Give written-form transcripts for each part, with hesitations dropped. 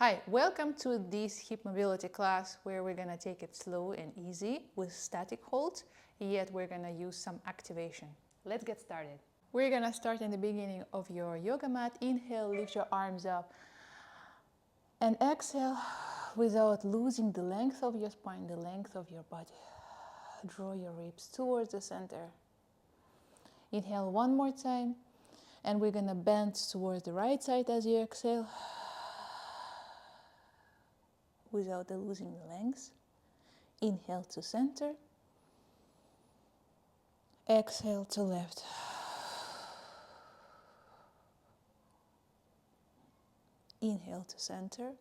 Hi, welcome to this hip mobility class where we're gonna take it slow and easy with static holds, yet we're gonna use some activation. Let's get started. We're gonna start in the beginning of your yoga mat. Inhale, lift your arms up, and exhale without losing the length of your spine, the length of your body. Draw your ribs towards the center. Inhale one more time, and we're gonna bend towards the right side as you exhale, without losing the length. Inhale to center. Exhale to left. Inhale to center.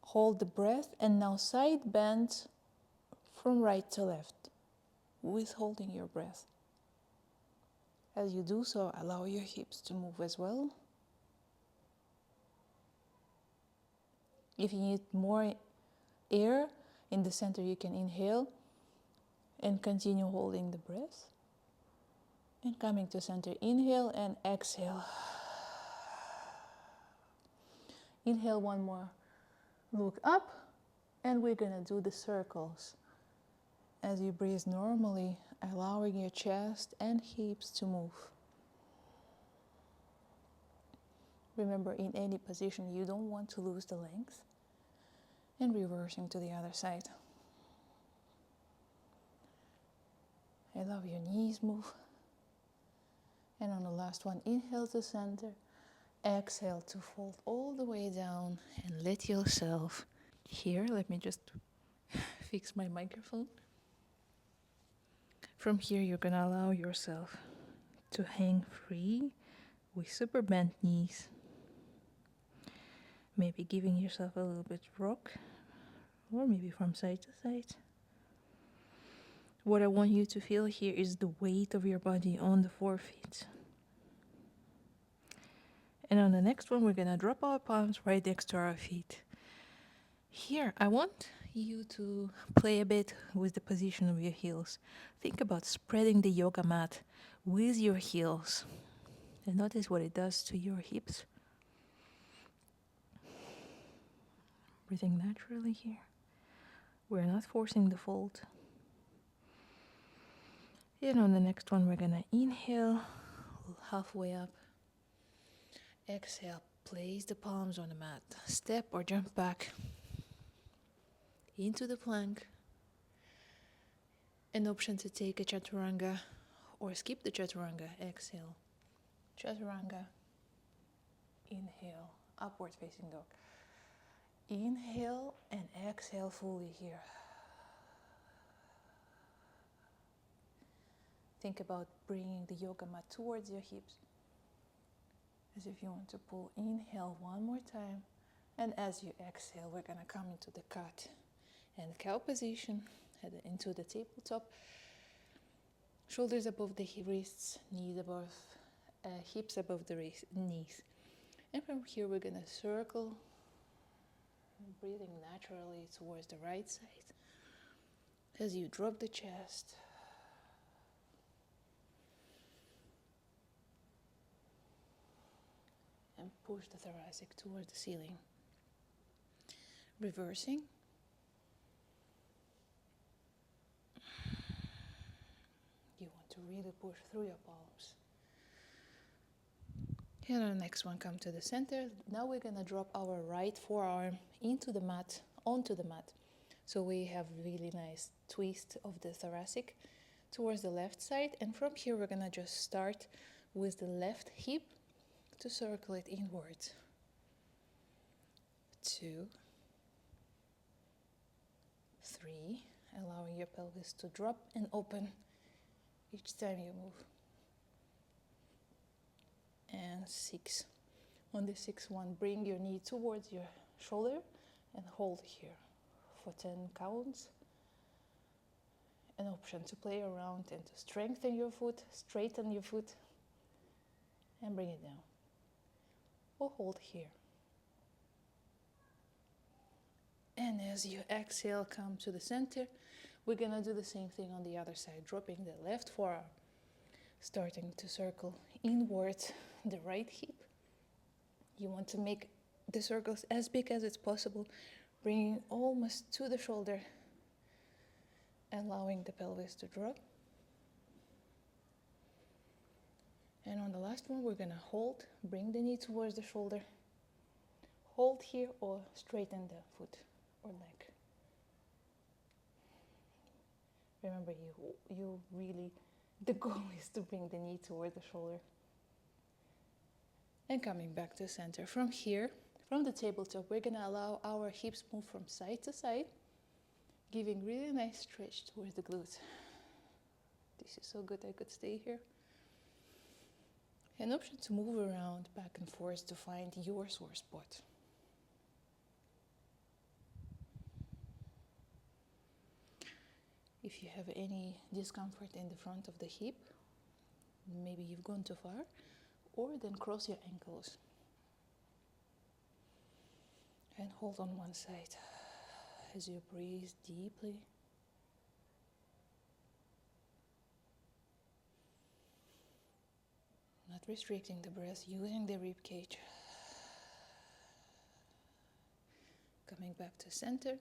Hold the breath and now side bend from right to left, with holding your breath. As you do so, allow your hips to move as well. If you need more air in the center, you can inhale and continue holding the breath. And coming to center, inhale and exhale. Inhale one more, look up, and we're gonna do the circles. As you breathe normally, allowing your chest and hips to move. Remember, in any position, you don't want to lose the length. And reversing to the other side. Allow your knees move. And on the last one, inhale to center. Exhale to fold all the way down and let yourself here. Let me just fix my microphone. From here, you're gonna allow yourself to hang free with super bent knees. Maybe giving yourself a little bit rock, or maybe from side to side. What I want you to feel here is the weight of your body on the forefeet. And on the next one, we're gonna drop our palms right next to our feet. Here, I want you to play a bit with the position of your heels. Think about spreading the yoga mat with your heels. And notice what it does to your hips. Breathing naturally here. We're not forcing the fold. And on the next one, we're gonna inhale halfway up. Exhale, place the palms on the mat. Step or jump back into the plank. An option to take a chaturanga or skip the chaturanga. Exhale, chaturanga. Inhale, upward facing dog. Inhale and exhale fully here. Think about bringing the yoga mat towards your hips, as if you want to pull. Inhale one more time, and as you exhale, we're gonna come into the cat and cow position, head into the tabletop. Shoulders above the wrists, knees above, hips above the knees. And from here, we're gonna circle, breathing naturally towards the right side. As you drop the chest, and push the thoracic towards the ceiling. Reversing. You want to really push through your palms. And on the next one, come to the center. Now we're gonna drop our right forearm into the mat, onto the mat. So we have really nice twist of the thoracic towards the left side. And from here, we're gonna just start with the left hip to circle it inwards. 2, 3, allowing your pelvis to drop and open each time you move. And 6. On the 6th one, bring your knee towards your shoulder and hold here for 10 counts. An option to play around and to strengthen your foot, straighten your foot, and bring it down. Or hold here. And as you exhale, come to the center. We're gonna do the same thing on the other side, dropping the left forearm, starting to circle inwards the right hip. You want to make the circles as big as it's possible, bringing almost to the shoulder, allowing the pelvis to drop. And on the last one, we're gonna hold, bring the knee towards the shoulder, hold here or straighten the foot or leg. Remember, you really, the goal is to bring the knee toward the shoulder. And coming back to center. From here, from the tabletop, we're gonna allow our hips move from side to side, giving really nice stretch towards the glutes. This is so good, I could stay here. An option to move around back and forth to find your sore spot. If you have any discomfort in the front of the hip, maybe you've gone too far, or then cross your ankles. And hold on one side as you breathe deeply. Not restricting the breath, using the rib cage. Coming back to center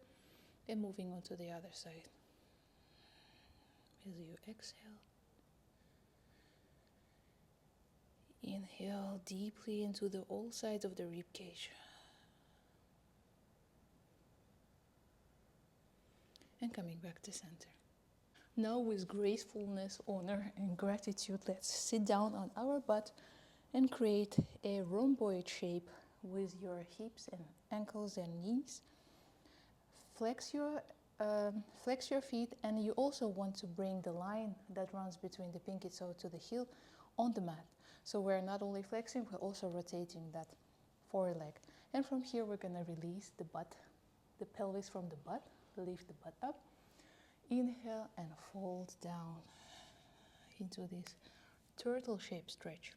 and moving on to the other side. As you exhale, inhale deeply into all sides of the rib cage. And coming back to center. Now with gracefulness, honor, and gratitude, let's sit down on our butt and create a rhomboid shape with your hips and ankles and knees. Flex your feet, and you also want to bring the line that runs between the pinky toe to the heel on the mat. So we're not only flexing, we're also rotating that forward leg. And from here, we're gonna release the butt, the pelvis from the butt, lift the butt up. Inhale and fold down into this turtle shape stretch.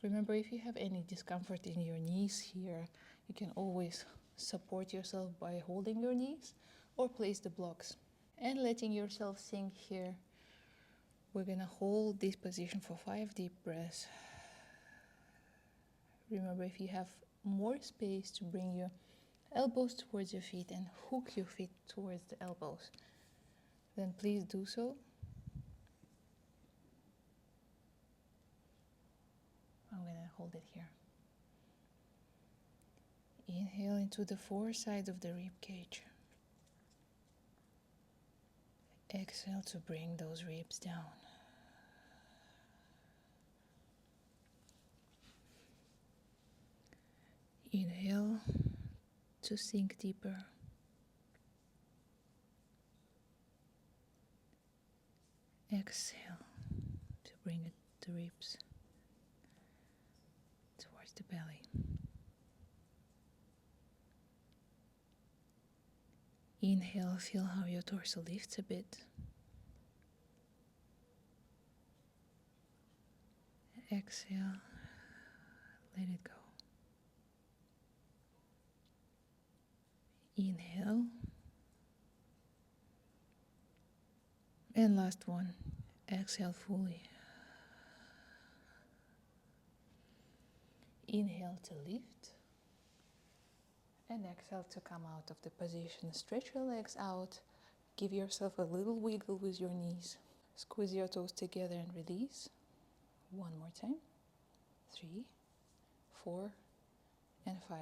Remember, if you have any discomfort in your knees here, you can always support yourself by holding your knees or place the blocks and letting yourself sink here. We're gonna hold this position for 5 deep breaths. Remember, if you have more space, to bring your elbows towards your feet and hook your feet towards the elbows, then please do so. I'm gonna hold it here. Inhale into the 4 sides of the rib cage. Exhale to bring those ribs down. Inhale to sink deeper. Exhale to bring the ribs towards the belly. Inhale, feel how your torso lifts a bit. Exhale, let it go. Inhale. And last one, exhale fully. Inhale to lift. And exhale to come out of the position. Stretch your legs out. Give yourself a little wiggle with your knees. Squeeze your toes together and release. One more time. 3, 4, and 5.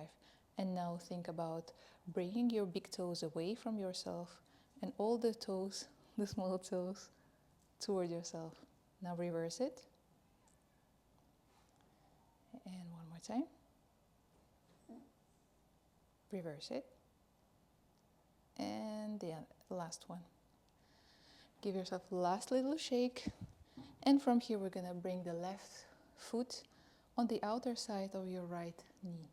And now think about bringing your big toes away from yourself and all the toes, the small toes, toward yourself. Now reverse it. And one more time. Reverse it. And the last one. Give yourself the last little shake. And from here, we're gonna bring the left foot on the outer side of your right knee.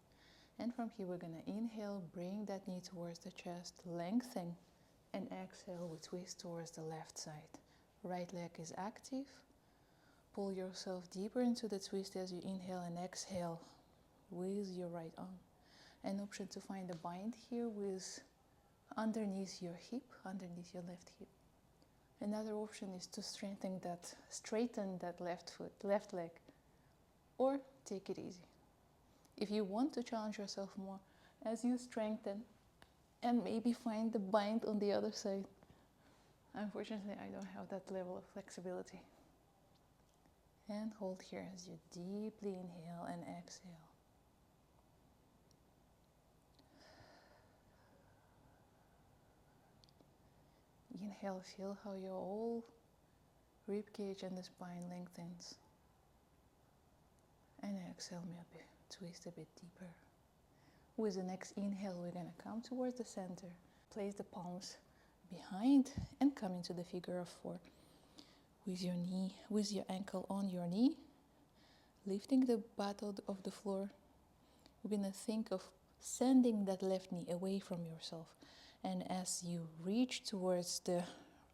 And from here, we're gonna inhale, bring that knee towards the chest, lengthen, and exhale, we twist towards the left side. Right leg is active. Pull yourself deeper into the twist as you inhale and exhale with your right arm. An option to find a bind here with underneath your hip, underneath your left hip. Another option is to straighten that left foot, left leg, or take it easy. If you want to challenge yourself more, as you strengthen and maybe find the bind on the other side. Unfortunately, I don't have that level of flexibility. And hold here as you deeply inhale and exhale. Inhale, feel how your whole rib cage and the spine lengthens. And exhale, maybe twist a bit deeper. With the next inhale, we're gonna come towards the center. Place the palms behind and come into the figure of 4. With your ankle on your knee, lifting the butt of the floor. We're gonna think of sending that left knee away from yourself. And as you reach towards the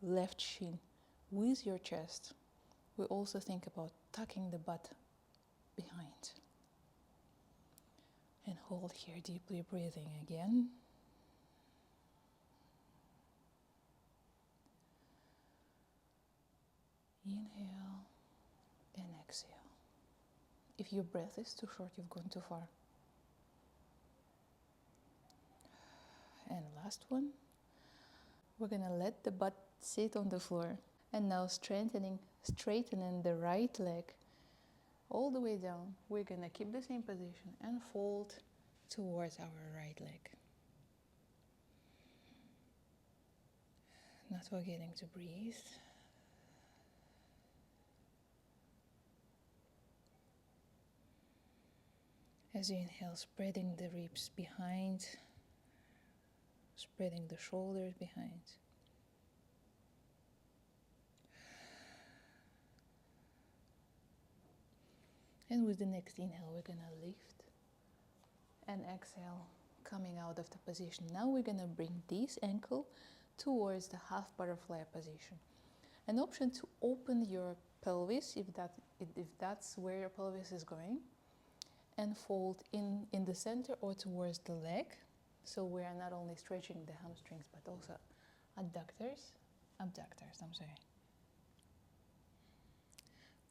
left shin with your chest, we also think about tucking the butt behind. And hold here, deeply breathing again. Inhale and exhale. If your breath is too short, you've gone too far. And last one. We're gonna let the butt sit on the floor. And now straightening the right leg all the way down. We're gonna keep the same position and fold towards our right leg. Not forgetting to breathe. As you inhale, spreading the ribs behind, spreading the shoulders behind. And with the next inhale, we're gonna lift and exhale, coming out of the position. Now we're gonna bring this ankle towards the half butterfly position. An option to open your pelvis, if that's where your pelvis is going, and fold in the center or towards the leg. So we are not only stretching the hamstrings, but also abductors, I'm sorry.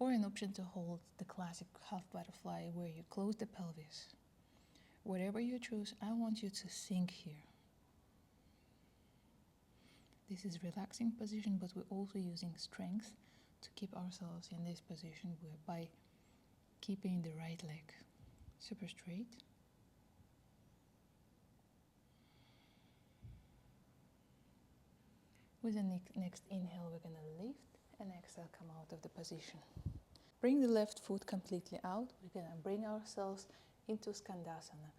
Or an option to hold the classic half butterfly where you close the pelvis. Whatever you choose, I want you to sink here. This is relaxing position, but we're also using strength to keep ourselves in this position by keeping the right leg super straight. With the next inhale, we're gonna lift and exhale, come out of the position. Bring the left foot completely out. We're gonna bring ourselves into Skandasana.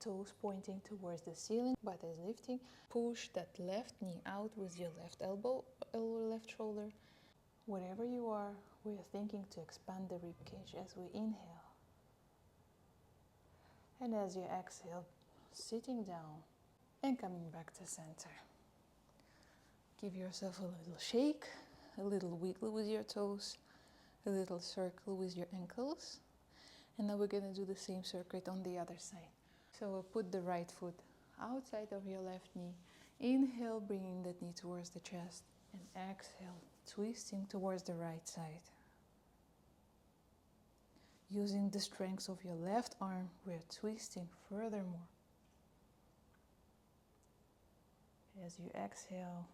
Toes pointing towards the ceiling, butt is lifting. Push that left knee out with your left elbow, left shoulder. Wherever you are, we're thinking to expand the rib cage as we inhale. And as you exhale, sitting down and coming back to center. Give yourself a little shake, a little wiggle with your toes, a little circle with your ankles. And now we're gonna do the same circuit on the other side. So we'll put the right foot outside of your left knee. Inhale, bringing that knee towards the chest. And exhale, twisting towards the right side. Using the strength of your left arm, we're twisting furthermore. As you exhale,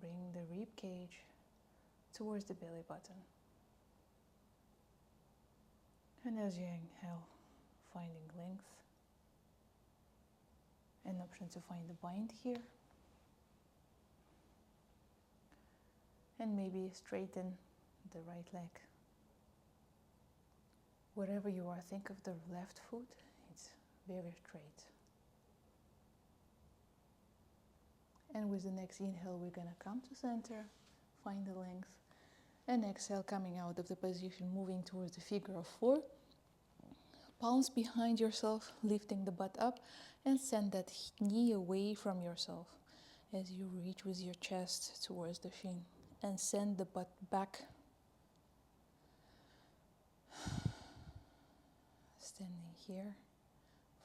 bring the rib cage towards the belly button. And as you inhale, finding length. An option to find the bind here. And maybe straighten the right leg. Wherever you are, think of the left foot. It's very straight. And with the next inhale, we're gonna come to center, find the length, and exhale, coming out of the position, moving towards the figure of 4. Palms behind yourself, lifting the butt up, and send that knee away from yourself as you reach with your chest towards the shin, and send the butt back. Standing here,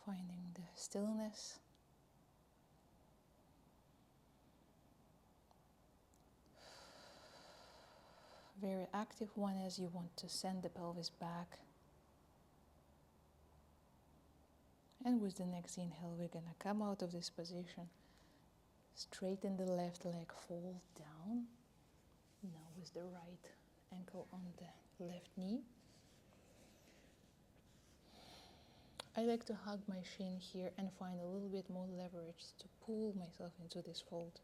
finding the stillness. Very active one as you want to send the pelvis back. And with the next inhale, we're gonna come out of this position. Straighten the left leg, fold down. Now with the right ankle on the left knee. I like to hug my shin here and find a little bit more leverage to pull myself into this fold.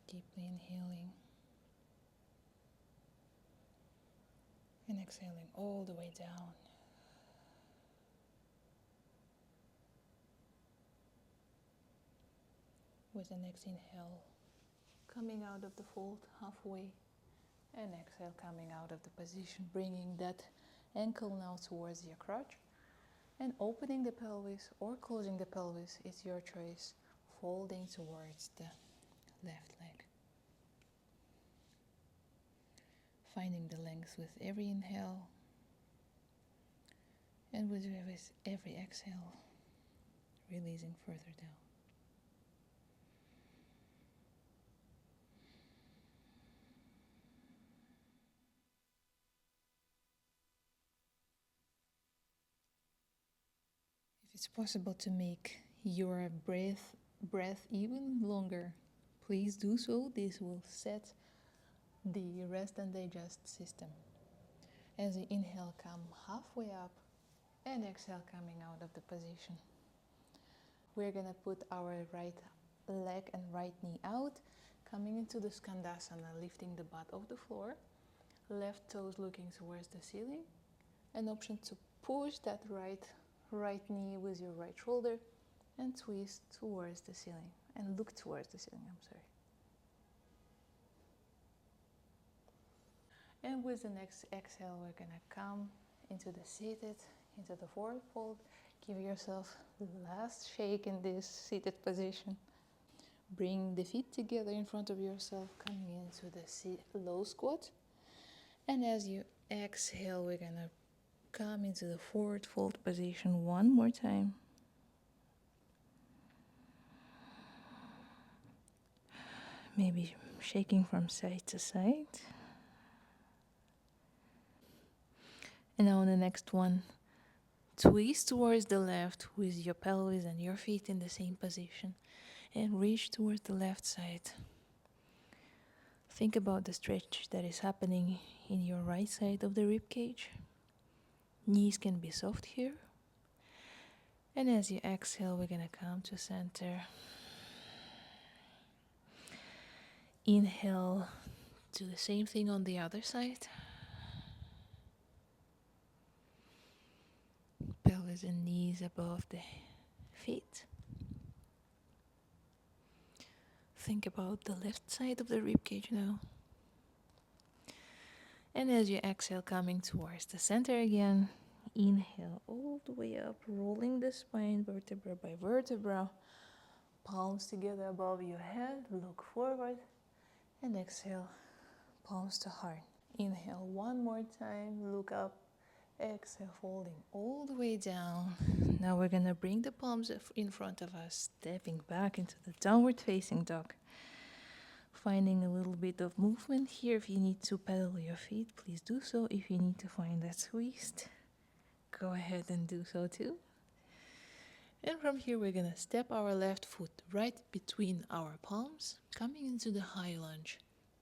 Deeply inhaling and exhaling all the way down. With the next inhale, coming out of the fold halfway, and exhale, coming out of the position, bringing that ankle now towards your crotch, and opening the pelvis or closing the pelvis, it's your choice, folding towards the left leg. Finding the length with every inhale, and with every exhale, releasing further down. If it's possible to make your breath even longer, please do so. This will set the rest and digest system. As you inhale, come halfway up, and exhale, coming out of the position. We're gonna put our right leg and right knee out, coming into the Skandasana, lifting the butt off the floor, left toes looking towards the ceiling. An option to push that right knee with your right shoulder and twist towards the ceiling and look towards the ceiling, And with the next exhale, we're gonna come into the seated, into the forward fold. Give yourself the last shake in this seated position. Bring the feet together in front of yourself, coming into the low squat. And as you exhale, we're gonna come into the forward fold position one more time. Maybe shaking from side to side. And now on the next one, twist towards the left with your pelvis and your feet in the same position and reach towards the left side. Think about the stretch that is happening in your right side of the rib cage. Knees can be soft here. And as you exhale, we're gonna come to center. Inhale, do the same thing on the other side. Pelvis and knees above the feet. Think about the left side of the rib cage now. And as you exhale, coming towards the center again, inhale all the way up, rolling the spine vertebra by vertebra. Palms together above your head, look forward, and exhale, palms to heart. Inhale one more time, look up, exhale, folding all the way down. Now we're gonna bring the palms in front of us, stepping back into the downward facing dog. Finding a little bit of movement here. If you need to pedal your feet, please do so. If you need to find that twist, go ahead and do so too. And from here, we're gonna step our left foot right between our palms, coming into the high lunge.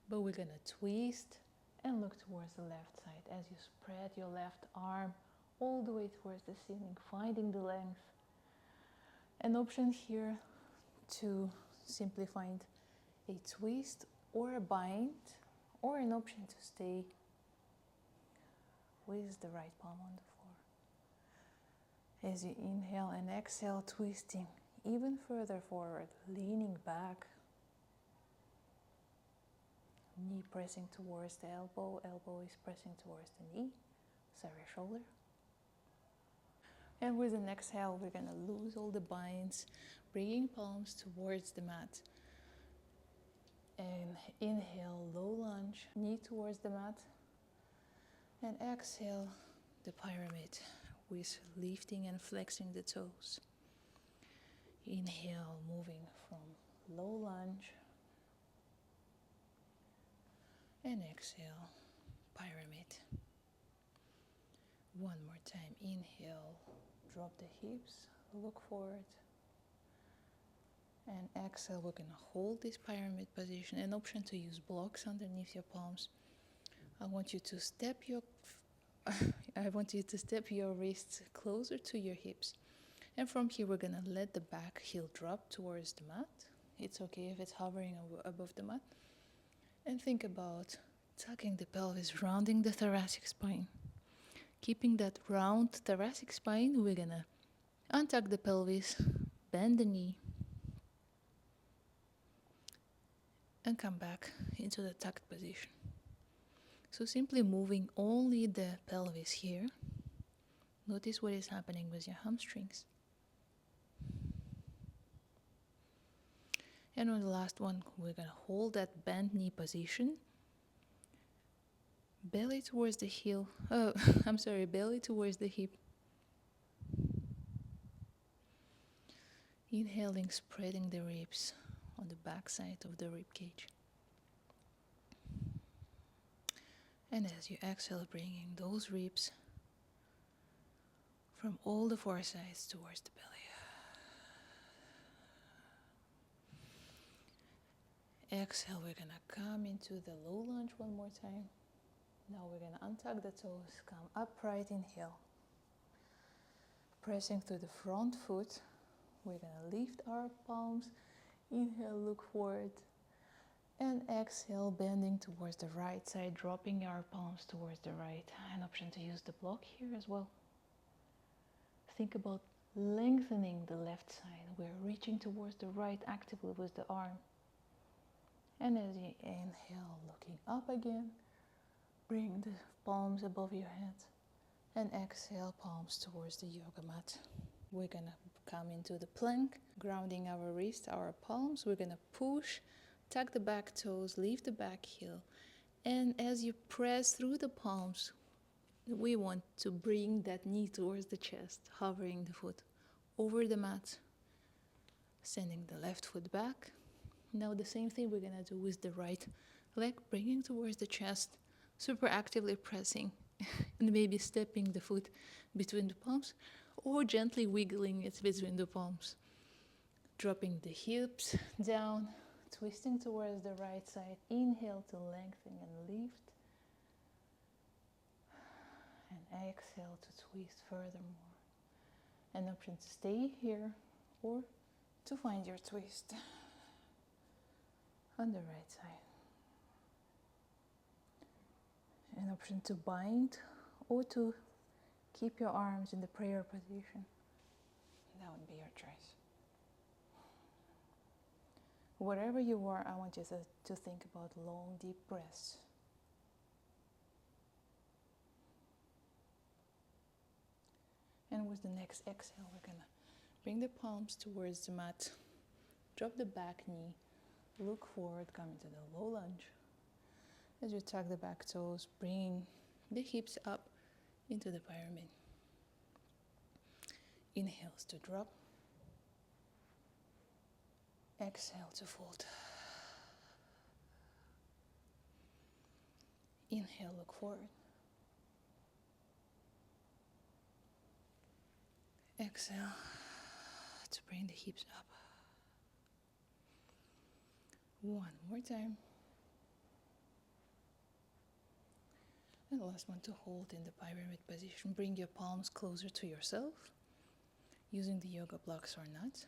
But we're gonna twist and look towards the left side as you spread your left arm all the way towards the ceiling, finding the length. An option here to simply find a twist or a bind, or an option to stay with the right palm on the floor. As you inhale and exhale, twisting even further forward, leaning back, knee pressing towards the elbow, elbow is pressing towards the knee, shoulder. And with an exhale, we're gonna lose all the binds, bringing palms towards the mat. And inhale, low lunge, knee towards the mat. And exhale, the pyramid with lifting and flexing the toes. Inhale, moving from low lunge. And exhale, pyramid One more time, inhale, drop the hips, look forward. And exhale, we're gonna hold this pyramid position. An option to use blocks underneath your palms. I want you to step your wrists closer to your hips. And from here, we're gonna let the back heel drop towards the mat. It's okay if it's hovering above the mat. And think about tucking the pelvis, rounding the thoracic spine. Keeping that round thoracic spine, we're gonna untuck the pelvis, bend the knee, and come back into the tucked position. So simply moving only the pelvis here. Notice what is happening with your hamstrings. And on the last one, we're gonna hold that bent knee position. Belly towards the heel. Belly towards the hip. Inhaling, spreading the ribs on the back side of the rib cage. And as you exhale, bringing those ribs from all the four sides towards the belly. Exhale, we're gonna come into the low lunge one more time. Now we're gonna untuck the toes, come upright, inhale. Pressing through the front foot, we're gonna lift our palms. Inhale, look forward. And exhale, bending towards the right side, dropping our palms towards the right. An option to use the block here as well. Think about lengthening the left side. We're reaching towards the right actively with the arm. And as you inhale, looking up again, bring the palms above your head. And exhale, palms towards the yoga mat. We're gonna come into the plank, grounding our wrists, our palms. We're gonna push, tuck the back toes, lift the back heel. And as you press through the palms, we want to bring that knee towards the chest, hovering the foot over the mat, sending the left foot back. Now the same thing we're gonna do with the right leg, bringing towards the chest, super actively pressing, and maybe stepping the foot between the palms, or gently wiggling it between the palms. Dropping the hips down, twisting towards the right side. Inhale to lengthen and lift. And exhale to twist furthermore. An option to stay here or to find your twist on the right side. An option to bind or to keep your arms in the prayer position. That would be your choice. Wherever you are, I want you to think about long, deep breaths. And with the next exhale, we're gonna bring the palms towards the mat, drop the back knee, look forward, come into the low lunge. As you tuck the back toes, bring the hips up into the pyramid. Inhales to drop. Exhale to fold. Inhale, look forward. Exhale to bring the hips up. One more time. And the last one to hold in the pyramid position. Bring your palms closer to yourself, using the yoga blocks or not.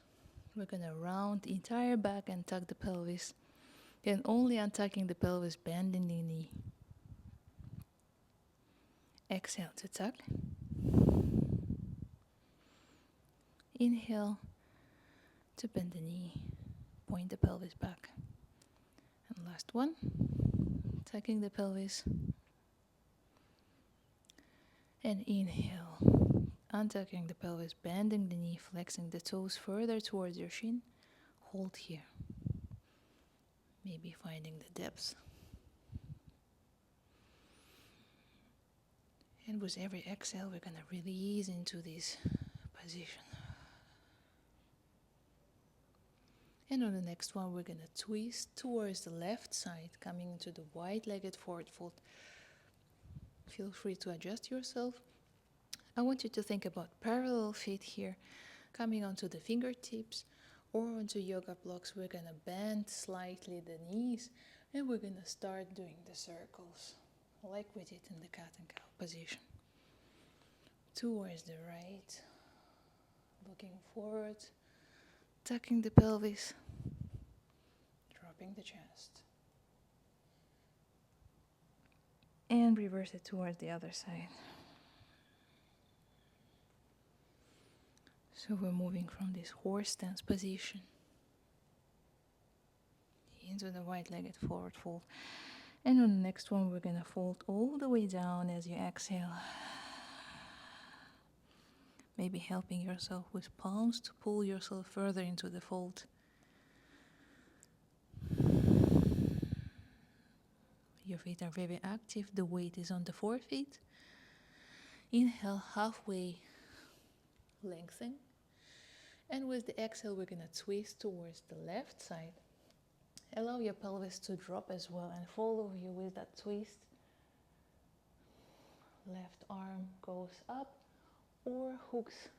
We're gonna round the entire back and tuck the pelvis. Then only untucking the pelvis, bending the knee. Exhale to tuck. Inhale to bend the knee, point the pelvis back. And last one, tucking the pelvis. And inhale, untucking the pelvis, bending the knee, flexing the toes further towards your shin. Hold here. Maybe finding the depth. And with every exhale, we're gonna release into this position. And on the next one, we're gonna twist towards the left side, coming into the wide-legged forward fold. Feel free to adjust yourself. I want you to think about parallel feet here, coming onto the fingertips or onto yoga blocks. We're gonna bend slightly the knees and we're gonna start doing the circles like we did in the cat and cow position. Towards the right, looking forward, tucking the pelvis, dropping the chest. And reverse it towards the other side. So we're moving from this horse stance position into the wide-legged forward fold. And on the next one, we're gonna fold all the way down as you exhale. Maybe helping yourself with palms to pull yourself further into the fold. Your feet are very active. The weight is on the forefeet. Inhale, halfway lengthen. And with the exhale, we're gonna twist towards the left side. Allow your pelvis to drop as well and follow you with that twist. Left arm goes up or hooks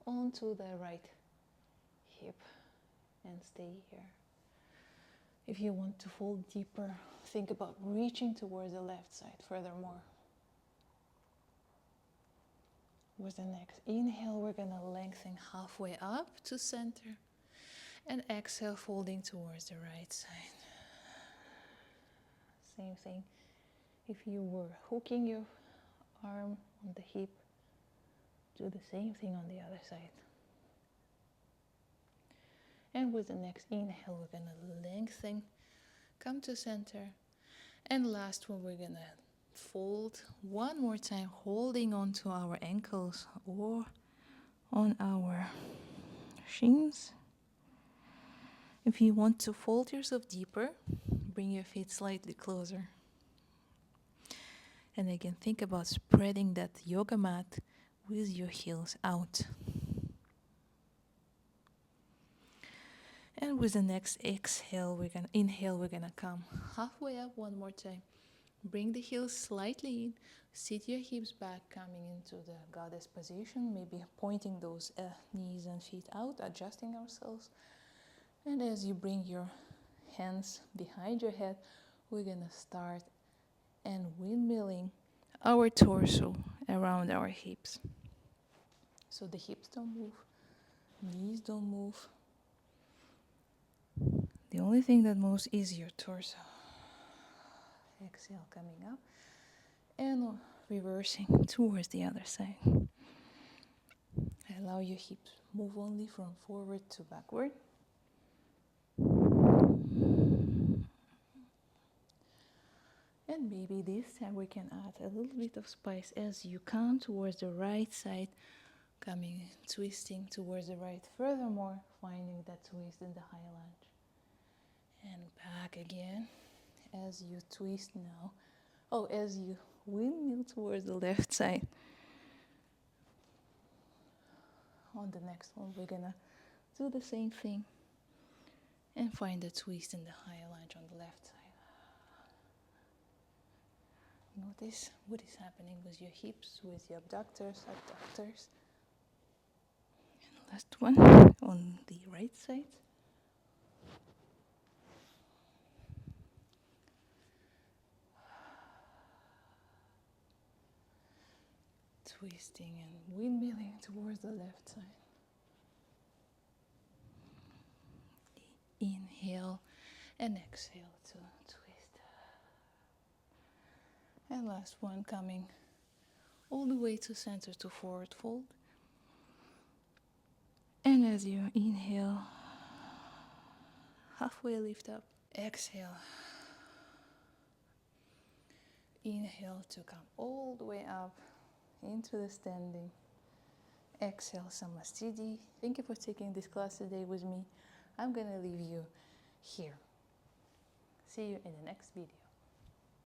onto the right hip and stay here. If you want to fold deeper, think about reaching towards the left side furthermore. With the next inhale, we're gonna lengthen halfway up to center and exhale, folding towards the right side. Same thing. If you were hooking your arm on the hip, do the same thing on the other side. And with the next inhale, we're gonna lengthen, come to center. And last one, we're gonna fold one more time, holding onto our ankles or on our shins. If you want to fold yourself deeper, bring your feet slightly closer. And again, think about spreading that yoga mat with your heels out. And with the next exhale, we're gonna come halfway up one more time. Bring the heels slightly in, sit your hips back, coming into the goddess position, maybe pointing those knees and feet out, adjusting ourselves. And as you bring your hands behind your head, we're gonna start and windmilling our torso around our hips. So the hips don't move, knees don't move. The only thing that moves is your torso. Exhale, coming up and reversing towards the other side. Allow your hips move only from forward to backward. And maybe this time we can add a little bit of spice as you come towards the right side, coming, twisting towards the right. Furthermore, finding that twist in the high lunge. And back again as you twist now. As you windmill towards the left side. On the next one, we're gonna do the same thing and find a twist in the high lunge on the left side. Notice what is happening with your hips, with your abductors, adductors. And last one on the right side. Twisting and windmilling towards the left side. Inhale and exhale to twist. And last one, coming all the way to center to forward fold. And as you inhale, halfway lift up, exhale. Inhale to come all the way up into the standing. Exhale, Samastiti. Thank you for taking this class today with me. I'm gonna leave you here. See you in the next video.